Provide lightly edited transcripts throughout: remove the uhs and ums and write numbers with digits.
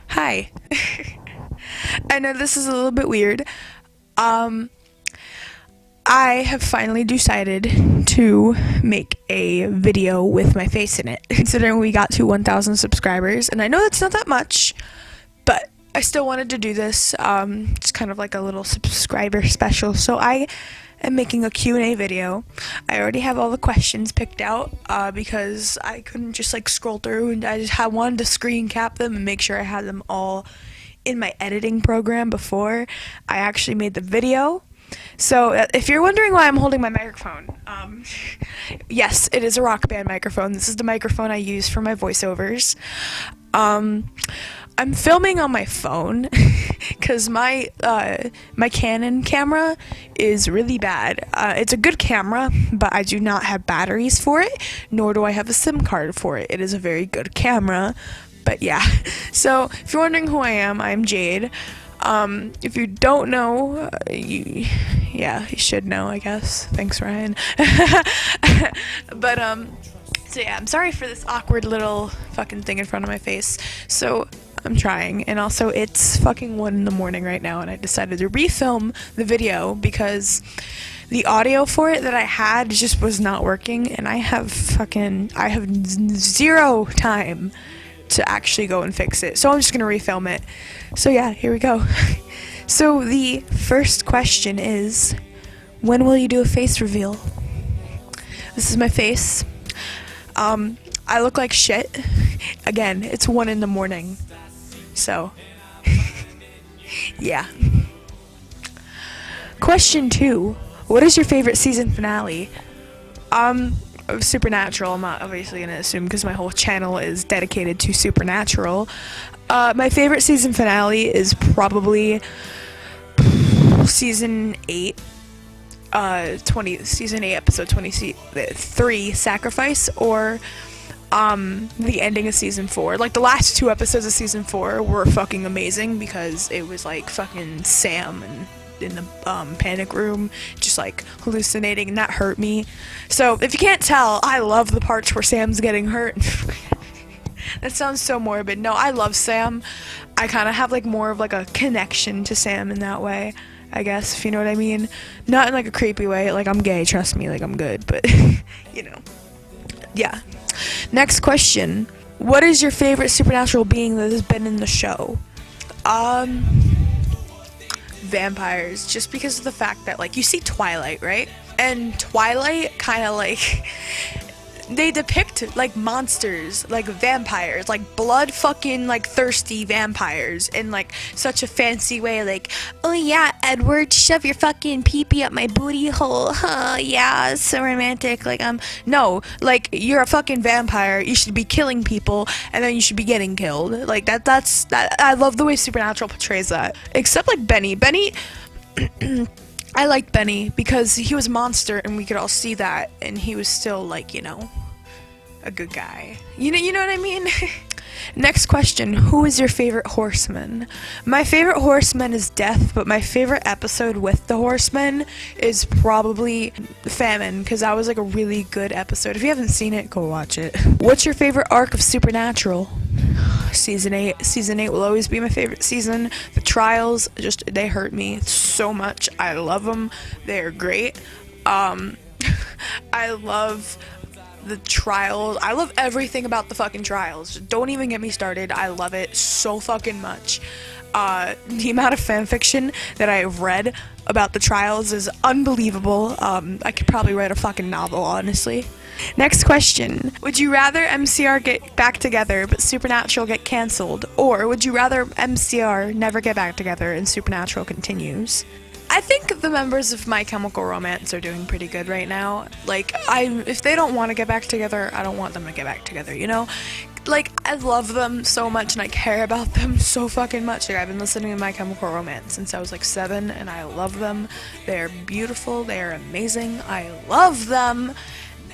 Hi. I know this is a little bit weird. Um, I have finally decided to make a video with my face in it, considering we got to 1,000 subscribers, and I know that's not that much, but I still wanted to do this. It's kind of like a little subscriber special, so I am making a Q&A video. I already have all the questions picked out because I couldn't just like scroll through, and I wanted to screen cap them and make sure I had them all in my editing program before I actually made the video. So if you're wondering why I'm holding my microphone, yes, it is a Rock Band microphone. This is the microphone I use for my voiceovers. I'm filming on my phone because my Canon camera is really bad. It's a good camera, but I do not have batteries for it, nor do I have a SIM card for it. It is a very good camera, but yeah. So if you're wondering who I am, I'm Jade. If you don't know, you should know, I guess. Thanks, Ryan. But, so yeah, I'm sorry for this awkward little fucking thing in front of my face. So, I'm trying, and also it's fucking 1 in the morning right now, and I decided to refilm the video because the audio for it that I had just was not working, and I have zero time to actually go and fix it. So I'm just gonna refilm it. So yeah, here we go. So the first question is, when will you do a face reveal? This is my face. I look like shit. Again, it's 1 in the morning. So, yeah. Question 2. What is your favorite season finale? Supernatural. I'm not obviously going to assume because my whole channel is dedicated to Supernatural. My favorite season finale is probably season 8. Season 8, episode 23, Sacrifice, or the ending of season 4. Like, the last 2 episodes of season 4 were fucking amazing because it was like fucking Sam and in the panic room just like hallucinating, and that hurt me. So if you can't tell, I love the parts where Sam's getting hurt. That sounds so morbid. No, I love Sam. I kind of have like more of like a connection to Sam in that way, I guess, if you know what I mean. Not in like a creepy way, like I'm gay, trust me, like I'm good, but you know. Yeah. Next question. What is your favorite supernatural being that has been in the show? Vampires, just because of the fact that, like, you see Twilight, right? And Twilight kind of like they depict like monsters, like vampires, like blood fucking like thirsty vampires in like such a fancy way, like, oh yeah, Edward, shove your fucking pee-pee up my booty hole, huh? Yeah, it's so romantic. Like, no, like, you're a fucking vampire, you should be killing people and then you should be getting killed. Like, that's I love the way Supernatural portrays that. Except like Benny I liked Benny because he was a monster and we could all see that, and he was still like, you know, a good guy. You know what I mean? Next question. Who is your favorite horseman? My favorite horseman is Death, but my favorite episode with the horseman is probably Famine, because that was like a really good episode. If you haven't seen it, go watch it. What's your favorite arc of Supernatural? Season 8. Season 8 will always be my favorite season. The trials, they hurt me so much. I love them. They're great. I love the trials. I love everything about the fucking trials. Don't even get me started. I love it so fucking much. The amount of fanfiction that I've read about the trials is unbelievable. I could probably write a fucking novel, honestly. Next question. Would you rather MCR get back together but Supernatural get cancelled? Or would you rather MCR never get back together and Supernatural continues? I think the members of My Chemical Romance are doing pretty good right now. Like, if they don't want to get back together, I don't want them to get back together, you know? Like, I love them so much and I care about them so fucking much. Like, I've been listening to My Chemical Romance since I was like 7, and I love them. They're beautiful, they're amazing, I love them.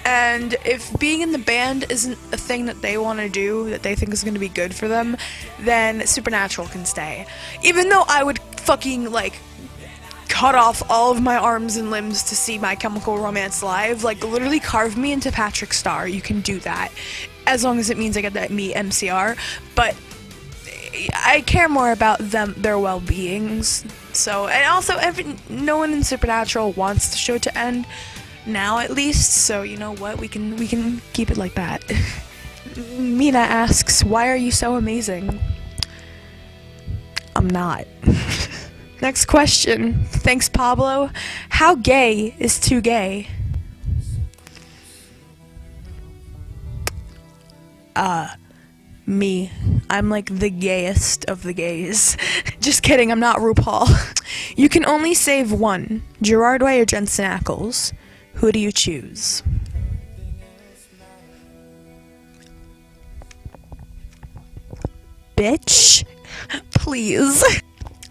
And if being in the band isn't a thing that they want to do, that they think is going to be good for them, then Supernatural can stay. Even though I would fucking, like, cut off all of my arms and limbs to see My Chemical Romance live, like, literally carve me into Patrick Star, you can do that. As long as it means I get to meet MCR. But I care more about their well-beings. So, and also, no one in Supernatural wants the show to end now, at least. So, you know what? We can keep it like that. Mina asks, "Why are you so amazing?" I'm not. Next question. Thanks, Pablo. How gay is too gay? Me. I'm like the gayest of the gays. Just kidding, I'm not RuPaul. You can only save one, Gerard Way or Jensen Ackles. Who do you choose? Bitch, please.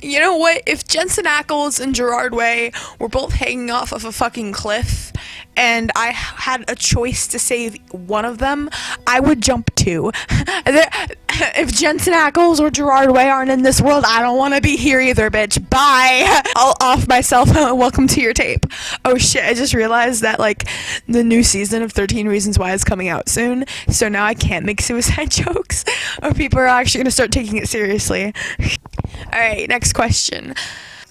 You know what? If Jensen Ackles and Gerard Way were both hanging off of a fucking cliff and I had a choice to save one of them, I would jump too. If Jensen Ackles or Gerard Way aren't in this world, I don't want to be here either, bitch. Bye. I'll off myself. Welcome to your tape. Oh shit, I just realized that like the new season of 13 Reasons Why is coming out soon, so now I can't make suicide jokes or people are actually going to start taking it seriously. Alright, next question.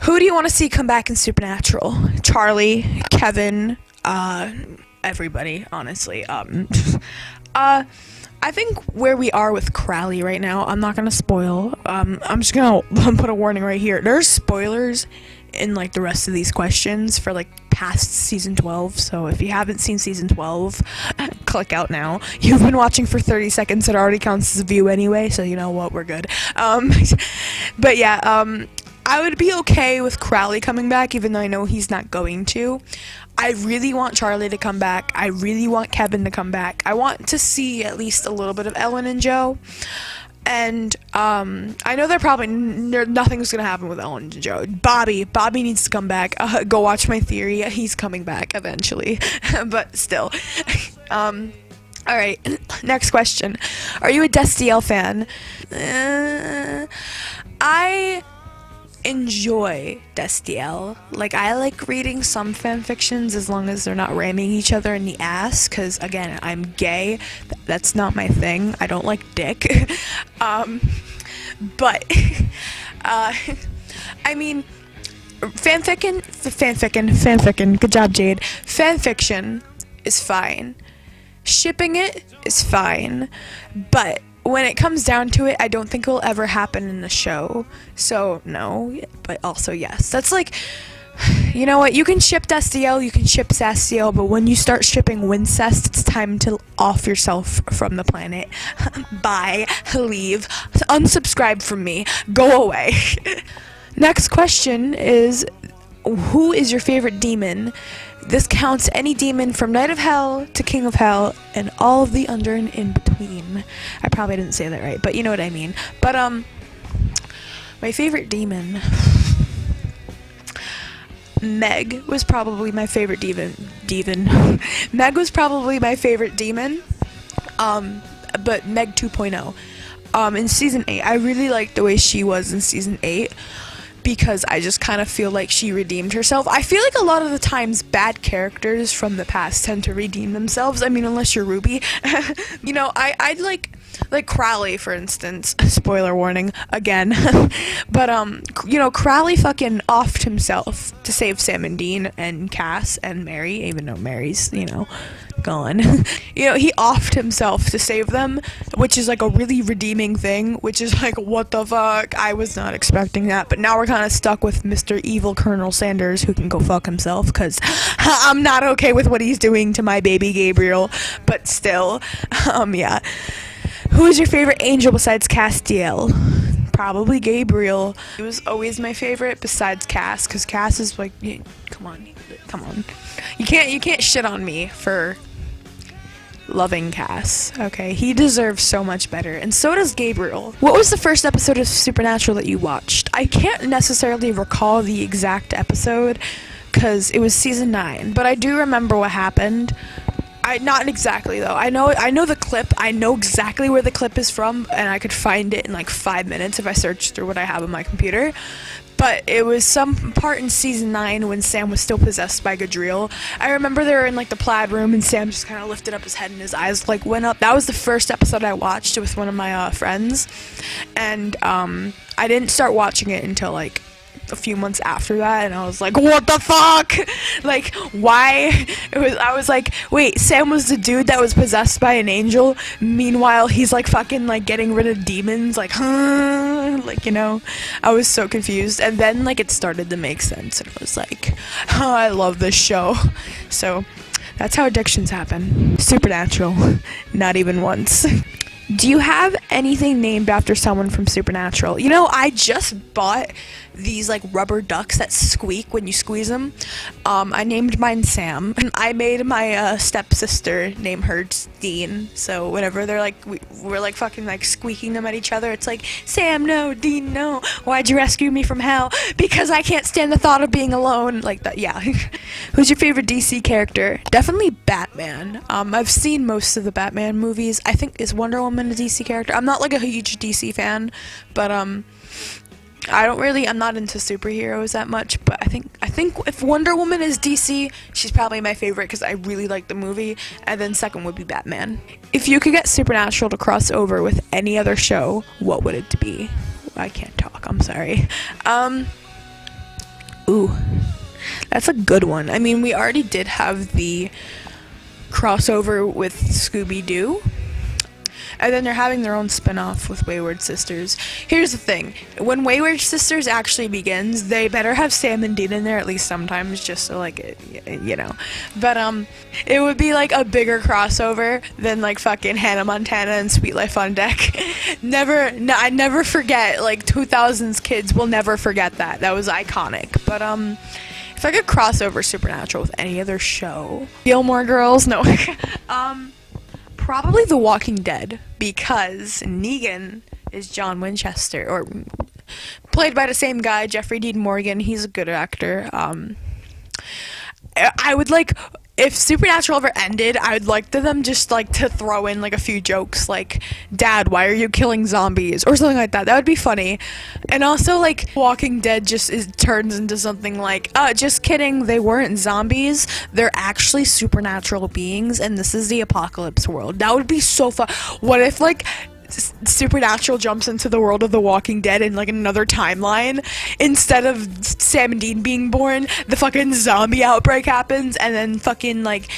Who do you want to see come back in Supernatural? Charlie, Kevin, everybody, honestly. I think where we are with Crowley right now, I'm not gonna spoil. I'm just gonna put a warning right here. There's spoilers in like the rest of these questions for like past season 12, so if you haven't seen season 12, click out now. You've been watching for 30 seconds, it already counts as a view anyway, so you know what, we're good. But yeah, I would be okay with Crowley coming back, even though I know he's not going to. I really want Charlie to come back. I really want Kevin to come back. I want to see at least a little bit of Ellen and Joe. And I know nothing's gonna happen with Ellen and Joe. Bobby needs to come back. Go watch my theory. He's coming back eventually, but still. All right, next question. Are you a Destiel fan? I enjoy Destiel. Like, I like reading some fan fictions as long as they're not ramming each other in the ass, because again, I'm gay. That's not my thing. I don't like dick. But I mean, fanfiction, good job, Jade. Fanfiction is fine. Shipping it is fine. But when it comes down to it, I don't think it will ever happen in the show. So, no, but also yes. That's like, you know what, you can ship Destiel, you can ship Sastiel, but when you start shipping Wincest, it's time to off yourself from the planet. Bye. Leave. Unsubscribe from me. Go away. Next question is, who is your favorite demon? This counts any demon from Knight of Hell to King of Hell and all of the under and in between. I probably didn't say that right, but you know what I mean. But my favorite demon, Meg was probably my favorite demon. Meg was probably my favorite demon. But Meg 2.0. In season 8, I really liked the way she was in season 8. Because I just kind of feel like she redeemed herself. I feel like a lot of the times bad characters from the past tend to redeem themselves. I mean, unless you're Ruby. You know, I'd like Crowley, for instance. Spoiler warning, again. But, you know, Crowley fucking offed himself to save Sam and Dean and Cass and Mary, even though Mary's, you know, gone. You know, he offed himself to save them, which is like a really redeeming thing, which is like, what the fuck? I was not expecting that, but now we're kind of stuck with Mr. Evil Colonel Sanders, who can go fuck himself, because I'm not okay with what he's doing to my baby Gabriel, but still, yeah. Who is your favorite angel besides Castiel? Probably Gabriel. He was always my favorite besides Cass, because Cass is like, come on. You can't shit on me for loving Cass, okay? He deserves so much better, and so does Gabriel. What was the first episode of Supernatural that you watched? I can't necessarily recall the exact episode, because it was season 9, but I do remember what happened. I not exactly though. I know the clip. I know exactly where the clip is from, and I could find it in like 5 minutes if I searched through what I have on my computer. But it was some part in season 9 when Sam was still possessed by Gadriel. I remember they were in like the plaid room and Sam just kind of lifted up his head and his eyes like went up. That was the first episode I watched with one of my friends, and I didn't start watching it until like a few months after that, and I was like, what the fuck? Like, why? I was like, wait, Sam was the dude that was possessed by an angel, meanwhile he's like fucking like getting rid of demons, like, huh? Like, you know, I was so confused, and then like it started to make sense, and I was like, oh, I love this show. So that's how addictions happen. Supernatural. Not even once. Do you have anything named after someone from Supernatural? You know, I just bought these like rubber ducks that squeak when you squeeze them. I named mine Sam. I made my stepsister name her Dean. So whenever they're like, we're like fucking like squeaking them at each other, it's like, Sam no, Dean no. Why'd you rescue me from hell? Because I can't stand the thought of being alone. Like that, yeah. Who's your favorite DC character? Definitely Batman. I've seen most of the Batman movies. I think is Wonder Woman a DC character? I'm not like a huge DC fan, but I'm not into superheroes that much, but I think if Wonder Woman is DC, she's probably my favorite because I really like the movie, and then second would be Batman. If you could get Supernatural to cross over with any other show, what would it be? I can't talk, I'm sorry. Ooh, that's a good one. I mean, we already did have the crossover with Scooby-Doo, and then they're having their own spin-off with Wayward Sisters. Here's the thing. When Wayward Sisters actually begins, they better have Sam and Dean in there at least sometimes, just so, like, you know. But, it would be, like, a bigger crossover than, like, fucking Hannah Montana and Sweet Life on Deck. I never forget, like, 2000s kids will never forget that. That was iconic. But, if I could cross over Supernatural with any other show, Gilmore Girls, no. Probably The Walking Dead, because Negan is John Winchester, or played by the same guy, Jeffrey Dean Morgan. He's a good actor. I would like, if Supernatural ever ended, I would like them just like to throw in like a few jokes like, Dad, why are you killing zombies? Or something like that. That would be funny. And also like Walking Dead turns into something like, just kidding, they weren't zombies. They're actually supernatural beings and this is the apocalypse world. That would be so fun. What if like Supernatural jumps into the world of The Walking Dead in like another timeline, instead of Sam and Dean being born, the fucking zombie outbreak happens, and then fucking like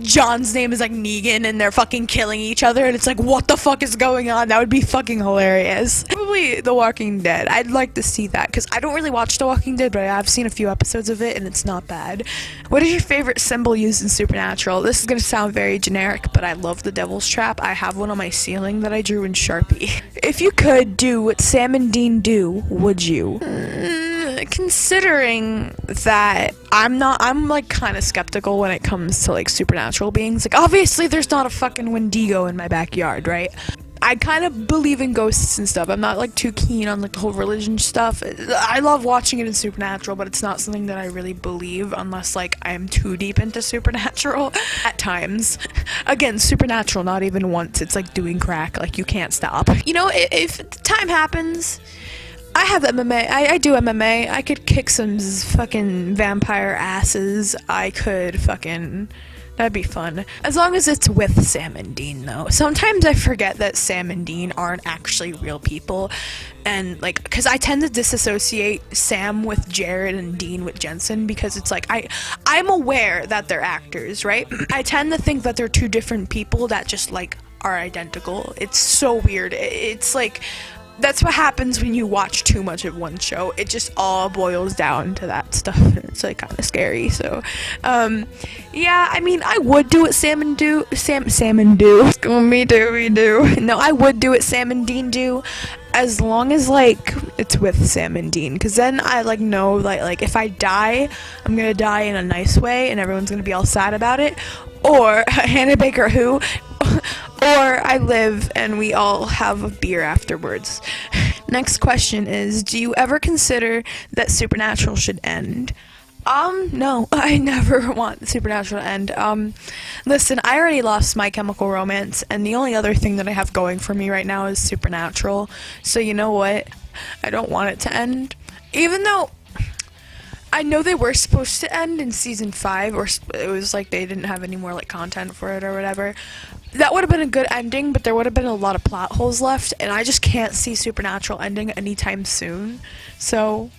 John's name is like Negan and they're fucking killing each other, and it's like, what the fuck is going on? That would be fucking hilarious. Probably The Walking Dead. I'd like to see that because I don't really watch The Walking Dead, but I've seen a few episodes of it and it's not bad. What is your favorite symbol used in Supernatural? This is gonna sound very generic, but I love the Devil's Trap. I have one on my ceiling that I drew in Sharpie. If you could do what Sam and Dean do, would you? Considering that I'm like kind of skeptical when it comes to like supernatural beings. Like obviously there's not a fucking Wendigo in my backyard, right? I kind of believe in ghosts and stuff. I'm not like too keen on like the whole religion stuff. I love watching it in Supernatural, but it's not something that I really believe unless like I am too deep into Supernatural at times. Again, Supernatural, not even once. It's like doing crack. Like you can't stop. You know, if the time happens, I have MMA. I do MMA. I could kick some fucking vampire asses. I could fucking... That'd be fun. As long as it's with Sam and Dean, though. Sometimes I forget that Sam and Dean aren't actually real people. And, like, because I tend to disassociate Sam with Jared and Dean with Jensen, because it's like, I'm aware that they're actors, right? I tend to think that they're two different people that just, like, are identical. It's so weird. It's like... That's what happens when you watch too much of one show. It just all boils down to that stuff. It's like kind of scary. So, yeah, I mean, I would do it Sam and do. Me do. No, I would do it Sam and Dean do, as long as like it's with Sam and Dean, because then I like know like if I die, I'm gonna die in a nice way, and everyone's gonna be all sad about it. Or Hannah Baker Who. Or I live and we all have a beer afterwards. Next question is, do you ever consider that Supernatural should end? No, I never want Supernatural to end. Listen, I already lost My Chemical Romance, and the only other thing that I have going for me right now is Supernatural. So you know what? I don't want it to end. Even though I know they were supposed to end in season 5, or it was like they didn't have any more like content for it or whatever. That would have been a good ending, but there would have been a lot of plot holes left, and I just can't see Supernatural ending anytime soon. So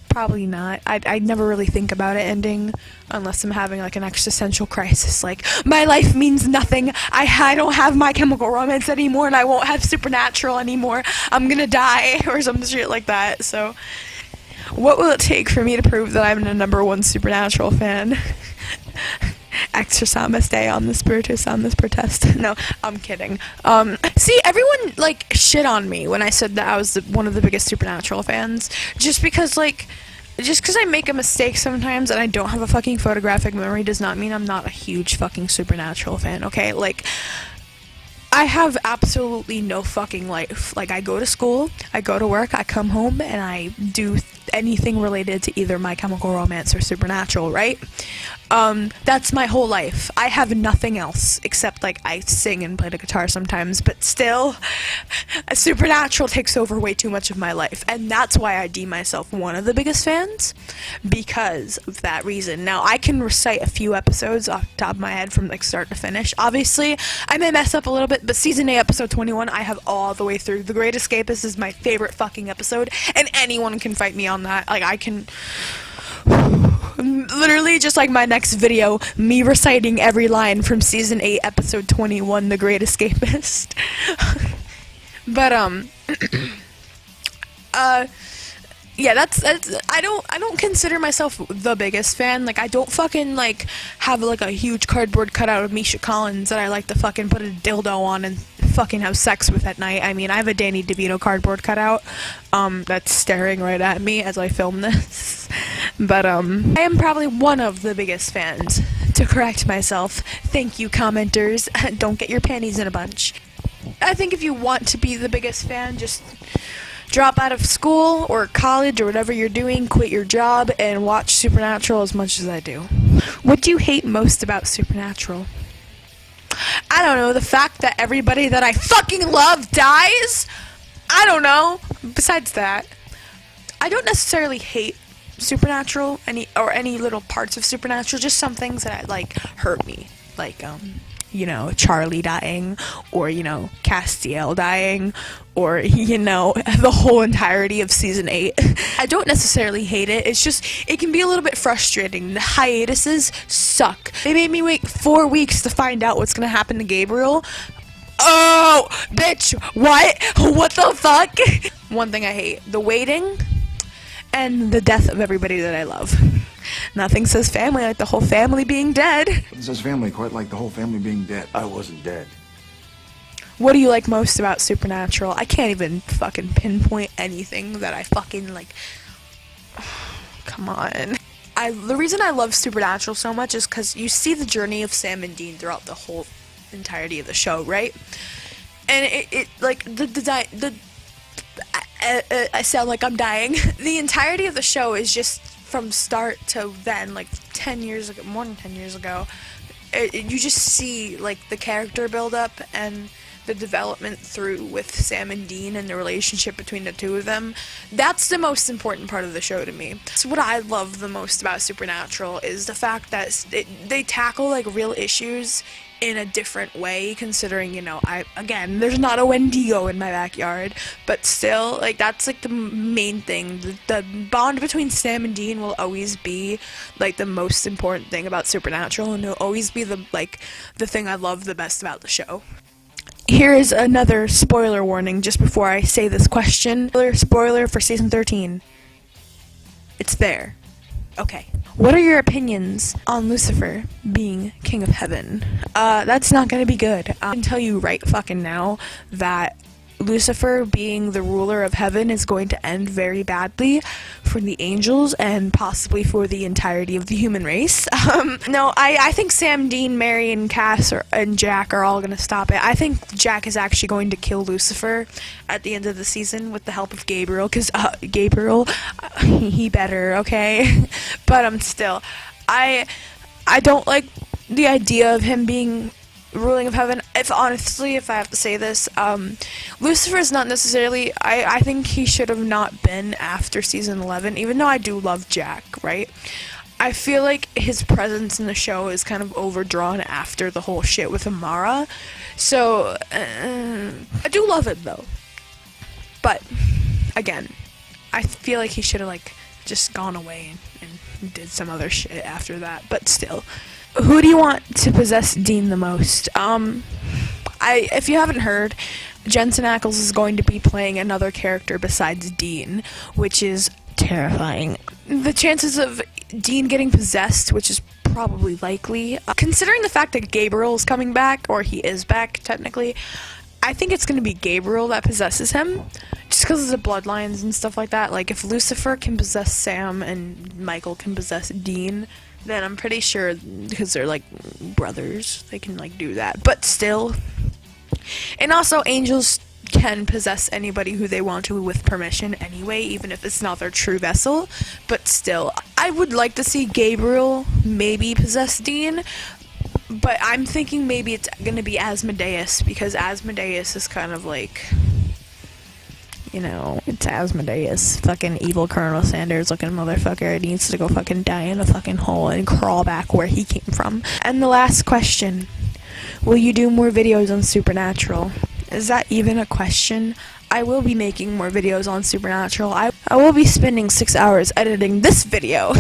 probably not. I never really think about it ending unless I'm having like an existential crisis, like my life means nothing. I don't have My Chemical Romance anymore, and I won't have Supernatural anymore. I'm gonna die or some shit like that. So what will it take for me to prove that I'm the #1 Supernatural fan? Exorcismus Day on the Spiritus on this protest. No, I'm kidding. See, everyone like shit on me when I said that I was one of the biggest Supernatural fans, just because I make a mistake sometimes and I don't have a fucking photographic memory does not mean I'm not a huge fucking Supernatural fan, okay? Like, I have absolutely no fucking life. Like, I go to school, I go to work, I come home, and I do anything related to either My Chemical Romance or Supernatural, right? That's my whole life. I have nothing else except like I sing and play the guitar sometimes, but still, Supernatural takes over way too much of my life, and that's why I deem myself one of the biggest fans, because of that reason. Now, I can recite a few episodes off the top of my head from like start to finish. Obviously, I may mess up a little bit, but season 8, episode 21, I have all the way through. The Great Escapist is my favorite fucking episode, and anyone can fight me on that. Like, I can literally just like my next video, me reciting every line from season 8, episode 21, The Great Escapist. But yeah, that's I don't consider myself the biggest fan. Like, I don't fucking like have like a huge cardboard cutout of Misha Collins that I like to fucking put a dildo on and fucking have sex with at night. I mean, I have a Danny DeVito cardboard cutout that's staring right at me as I film this. But I am probably one of the biggest fans. To correct myself, thank you, commenters. Don't get your panties in a bunch. I think if you want to be the biggest fan, just drop out of school or college or whatever you're doing, quit your job, and watch Supernatural as much as I do. What do you hate most about Supernatural? I don't know, the fact that everybody that I fucking love dies? I don't know. Besides that, I don't necessarily hate Supernatural, any little parts of Supernatural, just some things that like hurt me, like you know, Charlie dying, or you know, Castiel dying, or you know, the whole entirety of season 8. I don't necessarily hate it. It's just it can be a little bit frustrating. The hiatuses suck. They made me wait 4 weeks to find out what's gonna happen to Gabriel. Oh, bitch, what the fuck? One thing I hate, the waiting and the death of everybody that I love. Nothing says family like the whole family being dead. It says family quite like the whole family being dead. I wasn't dead. What do you like most about Supernatural? I can't even fucking pinpoint anything that I fucking like. Come on. The reason I love Supernatural so much is because you see the journey of Sam and Dean throughout the whole entirety of the show, right? And it like I sound like I'm dying. The entirety of the show is just from start to then, like 10 years ago, more than 10 years ago. You just see like the character build up and the development through with Sam and Dean and the relationship between the two of them. That's the most important part of the show to me. That's what I love the most about Supernatural, is the fact that they tackle like real issues in a different way, considering, you know, again, there's not a Wendigo in my backyard, but still, like, that's like the main thing. The bond between Sam and Dean will always be like the most important thing about Supernatural, and it'll always be the thing I love the best about the show. Here is another spoiler warning just before I say this question. Spoiler for season 13. It's there. Okay. What are your opinions on Lucifer being king of heaven? That's not gonna be good. I can tell you right fucking now that Lucifer being the ruler of heaven is going to end very badly for the angels and possibly for the entirety of the human race. No, I think Sam, Dean, Mary, and Cass and Jack are all going to stop it. I think Jack is actually going to kill Lucifer at the end of the season with the help of Gabriel, because Gabriel, he better, okay? But still, I don't like the idea of him being ruling of heaven. If I have to say this, Lucifer is not necessarily, I think he should have not been after season 11, even though I do love Jack, right? I feel like his presence in the show is kind of overdrawn after the whole shit with Amara, so I do love him though. But again, I feel like he should have like just gone away and did some other shit after that. But still, who do you want to possess Dean the most? If you haven't heard, Jensen Ackles is going to be playing another character besides Dean, which is terrifying. The chances of Dean getting possessed, which is probably likely, considering the fact that Gabriel is coming back, or he is back technically, I think it's going to be Gabriel that possesses him, just because of the bloodlines and stuff like that. Like, if Lucifer can possess Sam and Michael can possess Dean, then I'm pretty sure, because they're like brothers, they can like do that. But still, and also angels can possess anybody who they want to with permission anyway, even if it's not their true vessel. But still, I would like to see Gabriel maybe possess Dean, but I'm thinking maybe it's gonna be Asmodeus, because Asmodeus is kind of like, you know, it's Asmodeus, fucking evil Colonel Sanders looking motherfucker. It needs to go fucking die in a fucking hole and crawl back where he came from. And the last question, will you do more videos on Supernatural? Is that even a question? I will be making more videos on Supernatural. I will be spending 6 hours editing this video.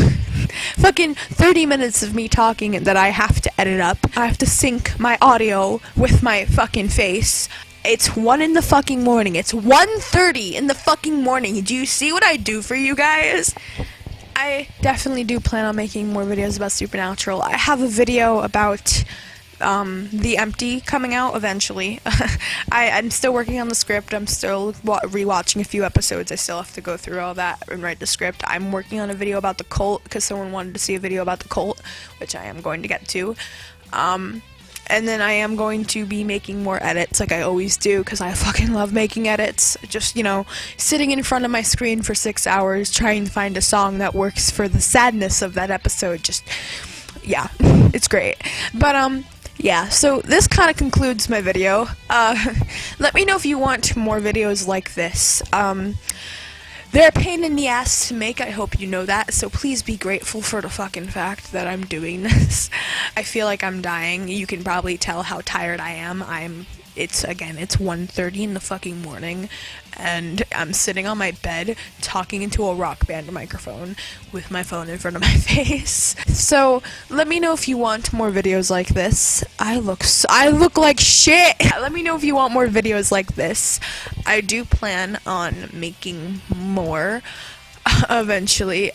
Fucking 30 minutes of me talking that I have to edit up. I have to sync my audio with my fucking face. It's 1 in the fucking morning. It's 1:30 in the fucking morning. Do you see what I do for you guys? I definitely do plan on making more videos about Supernatural. I have a video about The Empty coming out eventually. I'm still working on the script. I'm still rewatching a few episodes. I still have to go through all that and write the script. I'm working on a video about the cult, because someone wanted to see a video about the cult, which I am going to get to. And then I am going to be making more edits like I always do, because I fucking love making edits. Just, you know, sitting in front of my screen for 6 hours trying to find a song that works for the sadness of that episode. Just, yeah, it's great. But, yeah, so this kind of concludes my video. Let me know if you want more videos like this. They're a pain in the ass to make, I hope you know that, so please be grateful for the fucking fact that I'm doing this. I feel like I'm dying. You can probably tell how tired I am. It's 1:30 in the fucking morning, and I'm sitting on my bed talking into a Rock Band microphone with my phone in front of my face. So let me know if you want more videos like this. I look like shit. Let me know if you want more videos like this. I do plan on making more eventually,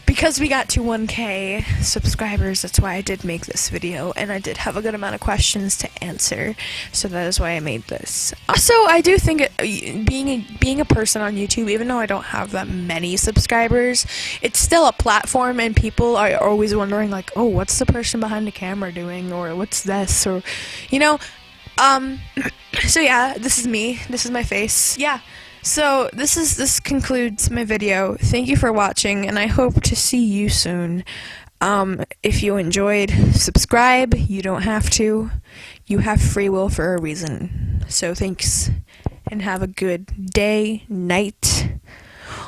because we got to 1K subscribers. That's why I did make this video, and I did have a good amount of questions to answer, so that is why I made this. Also, I do think being a person on YouTube, even though I don't have that many subscribers, it's still a platform, and people are always wondering like, oh, what's the person behind the camera doing, or what's this, or, you know, so yeah, this is me, this is my face, yeah. So this concludes my video. Thank you for watching, and I hope to see you soon. If you enjoyed, subscribe. You don't have to. You have free will for a reason. So thanks, and have a good day, night,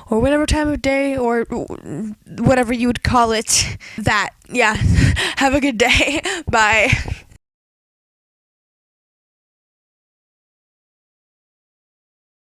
or whatever time of day, or whatever you would call it. That, yeah. Have a good day. Bye.